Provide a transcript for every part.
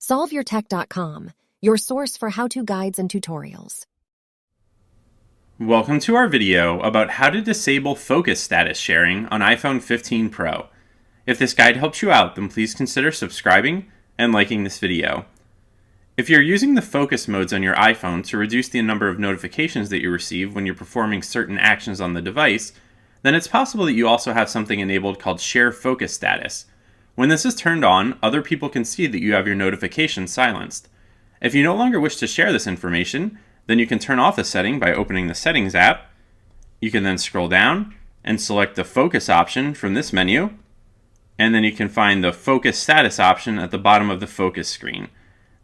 SolveYourTech.com, your source for how-to guides and tutorials. Welcome to our video about how to disable focus status sharing on iPhone 15 Pro. If this guide helps you out, then please consider subscribing and liking this video. If you're using the focus modes on your iPhone to reduce the number of notifications that you receive when you're performing certain actions on the device, then it's possible that you also have something enabled called Share Focus Status. When this is turned on, other people can see that you have your notifications silenced. If you no longer wish to share this information, then you can turn off the setting by opening the Settings app. You can then scroll down and select the Focus option from this menu, and then you can find the Focus Status option at the bottom of the focus screen.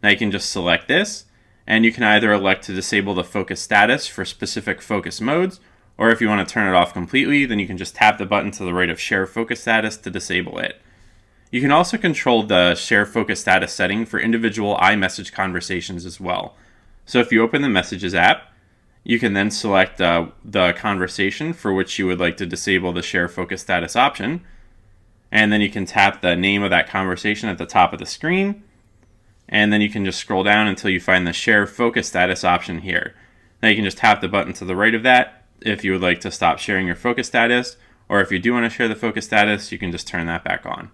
Now you can just select this, and you can either elect to disable the focus status for specific focus modes, or if you want to turn it off completely, then you can just tap the button to the right of Share Focus Status to disable it. You can also control the Share Focus Status setting for individual iMessage conversations as well. So if you open the Messages app, you can then select the conversation for which you would like to disable the Share Focus Status option, and then you can tap the name of that conversation at the top of the screen, and then you can just scroll down until you find the Share Focus Status option here. Now you can just tap the button to the right of that if you would like to stop sharing your focus status, or if you do want to share the focus status, you can just turn that back on.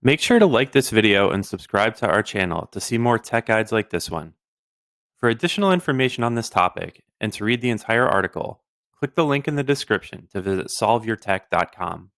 Make sure to like this video and subscribe to our channel to see more tech guides like this one. For additional information on this topic and to read the entire article, click the link in the description to visit SolveYourTech.com.